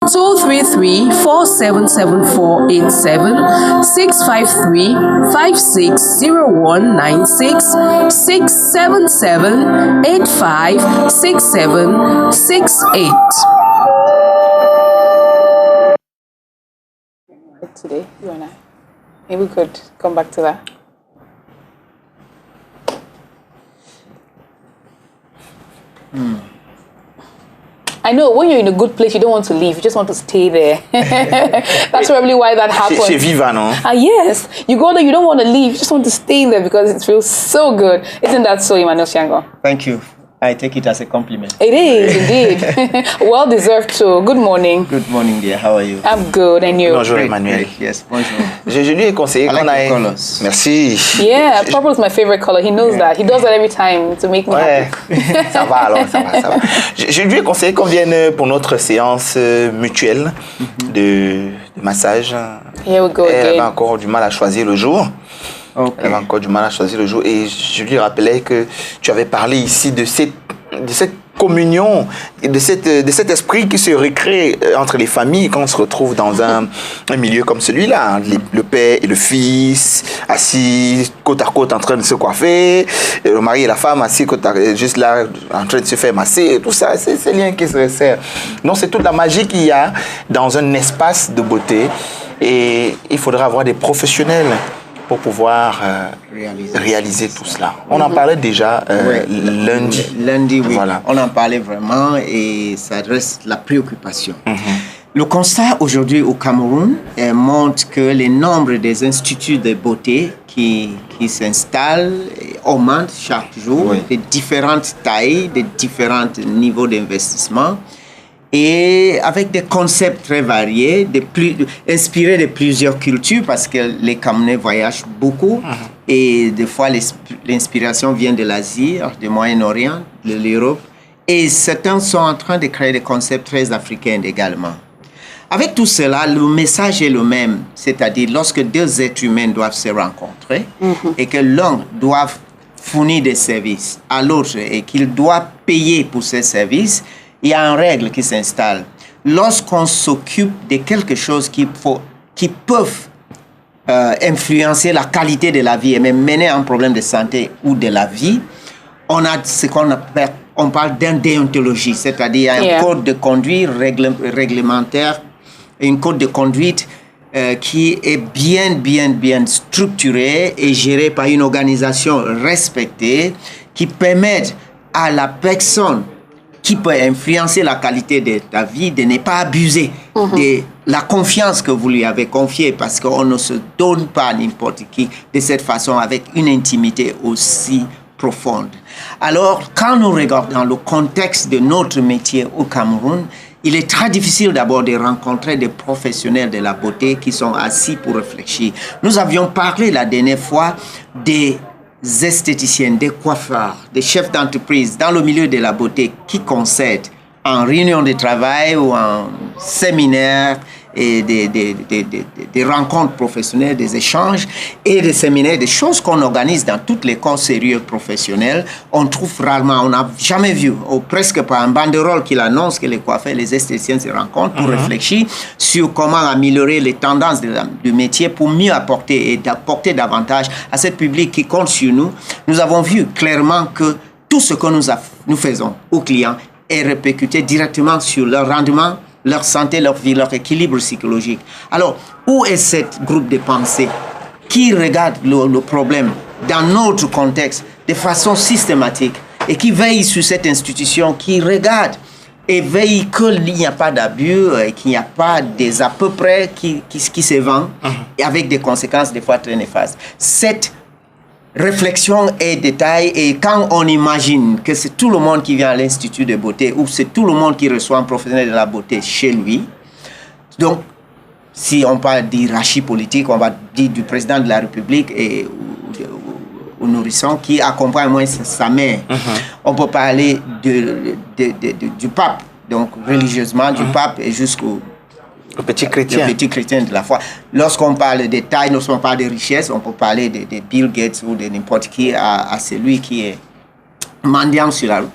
233-477487, 653-560196, 677-856768. Today, you and I. Maybe we could come back to that. I know when you're in a good place, you don't want to leave. You just want to stay there. That's probably why that happens. Chez Viva, non? Yes. You go there, you don't want to leave. You just want to stay there because it feels so good. Isn't that so, Emmanuel CHIANGONG? Thank you. I take it as a compliment. It is, indeed. Well deserved too. Good morning. Good morning, dear. How are you? I'm good, and you? Bonjour, Emmanuel. Yes, bonjour. Je lui ai conseillé qu'on aille... colors. Merci. Yeah, purple is my favorite color. He knows that. He does that every time to make me happy. Ça va alors, ça va. Je lui ai conseillé qu'on vienne pour notre séance mutuelle de massage. Here we go Elle avait again. encore du mal à choisir le jour. Okay. Elle avait encore du mal à choisir le jour. Et je lui rappelais que tu avais parlé ici de cette communion, de cet esprit qui se recrée entre les familles quand on se retrouve dans un milieu comme celui-là. Le père et le fils assis côte à côte en train de se coiffer, le mari et la femme assis juste là en train de se faire masser. Tout ça, c'est ces liens qui se resserrent. Donc c'est toute la magie qu'il y a dans un espace de beauté. Et il faudra avoir des professionnels pour pouvoir réaliser tout cela. On en parlait déjà lundi. Lundi, oui. Voilà. On en parlait vraiment et ça reste la préoccupation. Le constat aujourd'hui au Cameroun montre que le nombre des instituts de beauté qui s'installent augmente chaque jour, de différentes tailles, de différents niveaux d'investissement. Et avec des concepts très variés, inspirés de plusieurs cultures, parce que les Camerounais voyagent beaucoup. Et des fois, l'inspiration vient de l'Asie, du Moyen-Orient, de l'Europe. Et certains sont en train de créer des concepts très africains également. Avec tout cela, le message est le même. C'est-à-dire, lorsque deux êtres humains doivent se rencontrer et que l'un doit fournir des services à l'autre et qu'il doit payer pour ces services, il y a une règle qui s'installe. Lorsqu'on s'occupe de quelque chose qui peuvent influencer la qualité de la vie et même mener à un problème de santé ou de la vie, on a ce qu'on appelle, on parle d'une déontologie, c'est-à-dire un code de conduite réglementaire, une code de conduite qui est bien structuré et géré par une organisation respectée qui permet à la personne qui peut influencer la qualité de ta vie, de ne pas abuser de la confiance que vous lui avez confiée, parce qu'on ne se donne pas à n'importe qui de cette façon avec une intimité aussi profonde. Alors, quand nous regardons le contexte de notre métier au Cameroun, il est très difficile d'abord de rencontrer des professionnels de la beauté qui sont assis pour réfléchir. Nous avions parlé la dernière fois des esthéticiennes, des coiffeurs, des chefs d'entreprise dans le milieu de la beauté qui concèdent en réunion de travail ou en séminaire et des rencontres professionnelles, des échanges et des séminaires, des choses qu'on organise dans toutes les corps sérieux professionnels. On trouve rarement, on n'a jamais vu, ou presque pas un banderole qui annonce que les coiffeurs et les esthéticiens se rencontrent pour réfléchir sur comment améliorer les tendances du métier pour mieux apporter et d'apporter davantage à ce public qui compte sur nous. Nous avons vu clairement que tout ce que nous faisons aux clients est répercuté directement sur leur rendement, leur santé, leur vie, leur équilibre psychologique. Alors, où est ce groupe de pensée qui regarde le problème dans notre contexte de façon systématique et qui veille sur cette institution, qui regarde et veille qu'il n'y a pas d'abus, qu'il n'y a pas des à peu près qui se vendent et avec des conséquences des fois très néfastes. Cette réflexion et détail, et quand on imagine que c'est tout le monde qui vient à l'Institut de beauté ou c'est tout le monde qui reçoit un professionnel de la beauté chez lui, donc si on parle d'hierarchie politique, on va dire du président de la République et au nourrisson qui accompagne moins sa mère. On peut parler du pape, donc religieusement du pape et jusqu'au le petit chrétien. Le petit chrétien de la foi. Lorsqu'on parle de taille, lorsqu'on parle de richesse, on peut parler de Bill Gates ou de n'importe qui à celui qui est mendiant sur la route.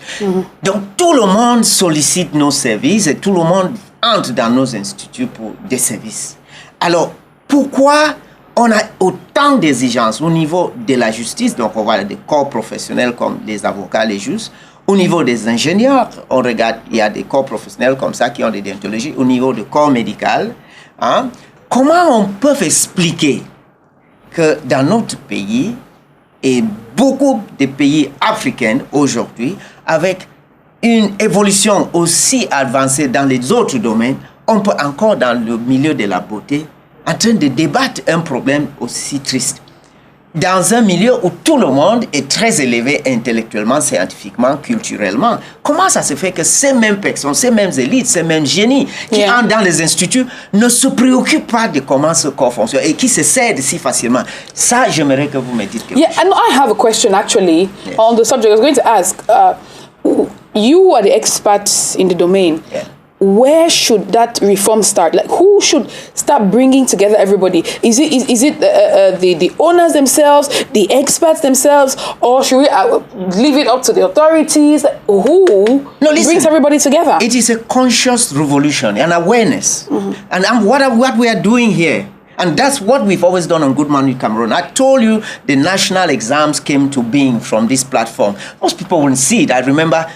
Donc tout le monde sollicite nos services et tout le monde entrent dans nos instituts pour des services. Alors, pourquoi on a autant d'exigences au niveau de la justice, donc on voit des corps professionnels comme les avocats, les juges, au niveau des ingénieurs, on regarde, il y a des corps professionnels comme ça qui ont des déontologies, au niveau du corps médical, hein, comment on peut expliquer que dans notre pays et beaucoup de pays africains aujourd'hui, avec une évolution aussi avancée dans les autres domaines, on peut encore dans le milieu de la beauté en train de débattre un problème aussi triste. Dans un milieu où tout le monde est très élevé intellectuellement, scientifiquement, culturellement, comment ça se fait que ces mêmes personnes, ces mêmes élites, ces mêmes génies qui entrent dans les instituts ne se préoccupent pas de comment ce corps fonctionne et qui se cèdent si facilement? Ça, j'aimerais que vous me dites quelque chose. And I have a question actually on the subject. I was going to ask, you are the experts in the domain. Yeah. Where should that reform start? Like, who should start bringing together everybody? Is it the owners themselves, the experts themselves, or should we leave it up to the authorities? Who brings everybody together? It is a conscious revolution and awareness. And what we are doing here, and that's what we've always done on Good Morning Cameroon. I told you the national exams came to being from this platform. Most people wouldn't see it. I remember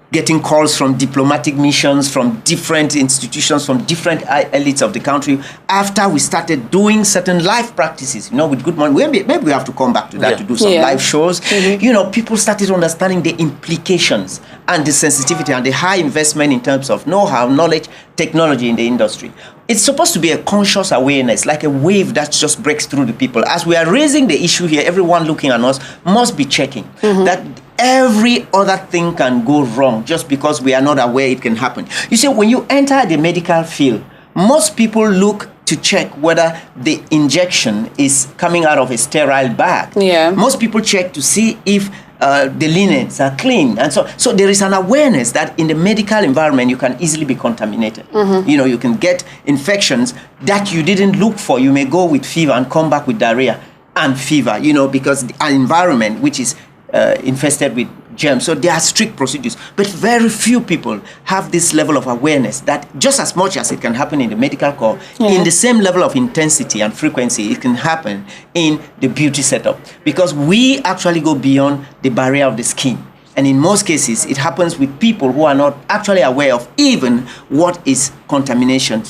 getting calls from diplomatic missions, from different institutions, from different elites of the country, after we started doing certain live practices, with Good Morning. Maybe we have to come back to that to do some live shows. People started understanding the implications and the sensitivity and the high investment in terms of know-how, knowledge, technology in the industry. It's supposed to be a conscious awareness, like a wave that just breaks through the people. As we are raising the issue here, everyone looking at us must be checking that every other thing can go wrong just because we are not aware it can happen. You see, when you enter the medical field, most people look to check whether the injection is coming out of a sterile bag. Yeah. Most people check to see if the linens are clean. And so there is an awareness that in the medical environment, you can easily be contaminated. You can get infections that you didn't look for. You may go with fever and come back with diarrhea and fever, because an environment which is infested with germs. So there are strict procedures. But very few people have this level of awareness that just as much as it can happen in the medical corps, in the same level of intensity and frequency, it can happen in the beauty setup. Because we actually go beyond the barrier of the skin. And in most cases, it happens with people who are not actually aware of even what is contamination,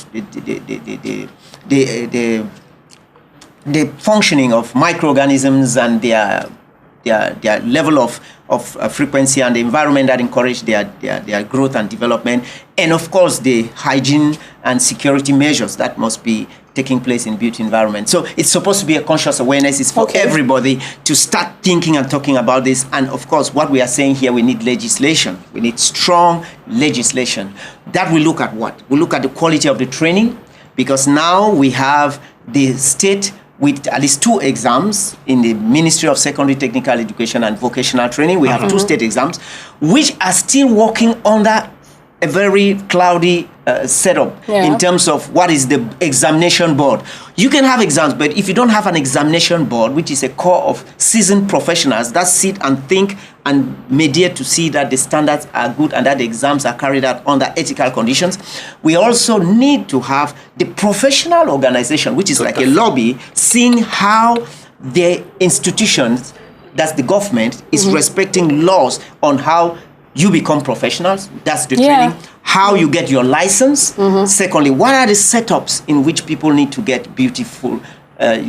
the functioning of microorganisms and their level of frequency and the environment that encourage their growth and development, and of course the hygiene and security measures that must be taking place in beauty environment. So it's supposed to be a conscious awareness. It's for everybody to start thinking and talking about this. And of course, what we are saying here, we need legislation. We need strong legislation. That we look at what? We look at the quality of the training, because now we have the state with at least 2 exams in the Ministry of Secondary Technical Education and Vocational Training. We have 2 state exams, which are still working under a very cloudy setup in terms of what is the examination board. You can have exams, but if you don't have an examination board, which is a core of seasoned professionals that sit and think and mediate to see that the standards are good and that the exams are carried out under ethical conditions, we also need to have the professional organization, which is like a lobby, seeing how the institutions, that's the government, is respecting laws on how you become professionals. That's the training. How you get your license. Secondly, what are the setups in which people need to get beautiful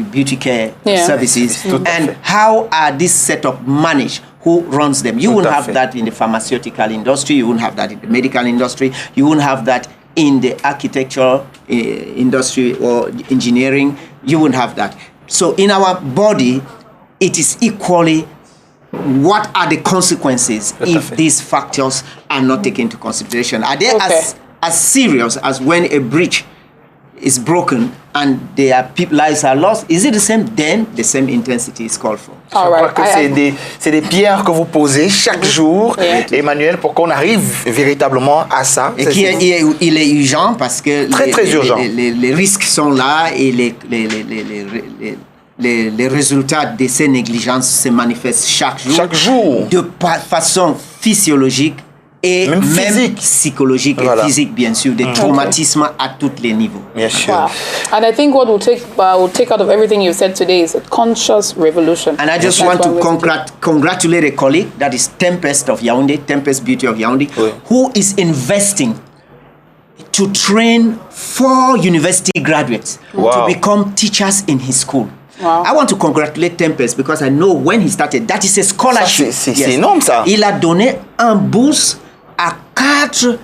beauty care services, and how are these setups managed? Who runs them? You won't have that in the pharmaceutical industry. You won't have that in the medical industry. You won't have that in the architectural industry or engineering. You won't have that. So in our body, it is equally what are the consequences if these factors are not taken into consideration? Are they as serious as when a bridge is broken and their lives are lost? Is it the same? Then the same intensity is called for. Je crois que c'est des pierres que vous posez chaque jour, Emmanuel, pour qu'on arrive véritablement à ça. Et il est urgent parce que très urgent. Les risques sont là et les résultats de ces négligences se manifestent chaque jour. De façon physiologique, et Même même physique. psychologique Voilà. et physique, bien sûr, des traumatismes à tous les niveaux. Bien sûr. Wow. And I think what we'll take out of everything you've said today is a conscious revolution. And I just That's want to what we're congratulate a colleague, that is Tempest of Yaoundé, Tempest Beauty of Yaoundé, Oui. who is investing to train 4 university graduates Wow. to become teachers in his school. Wow. I want to congratulate Tempest because I know when he started, that is a scholarship. Ça, c'est énorme, ça. Il a donné un bourse à 4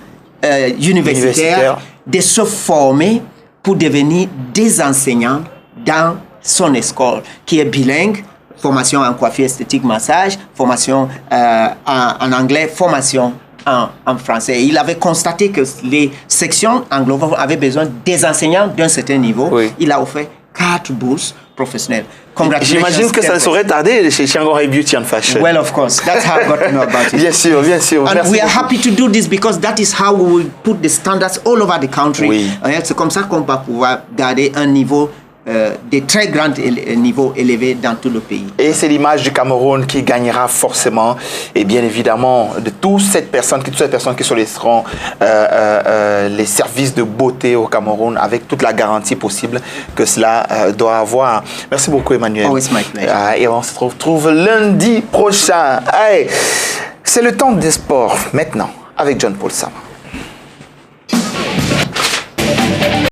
universitaires de se former pour devenir des enseignants dans son école, qui est bilingue, formation en coiffure esthétique, massage, formation en anglais, formation en français. Il avait constaté que les sections anglophones avaient besoin des enseignants d'un certain niveau. Oui. Il a offert 4 bourses professionnelles. Congratulations. J'imagine que ça ne saurait tarder chez CHIANGONG Beauty and Fashion. Well, of course. That's how I got to know about it. Bien sûr, bien sûr. And Merci we are beaucoup. happy to do this because that is how we will put the standards all over the country. Oui. C'est comme ça qu'on va pouvoir garder un niveau de très grand niveau élevé dans tout le pays. Et c'est l'image du Cameroun qui gagnera forcément, et bien évidemment, de toutes ces personnes qui solliciteront les services de beauté au Cameroun avec toute la garantie possible que cela doit avoir. Merci beaucoup, Emmanuel. Always my pleasure. Et on se retrouve lundi prochain. Allez, c'est le temps des sports maintenant avec John Paul Sama.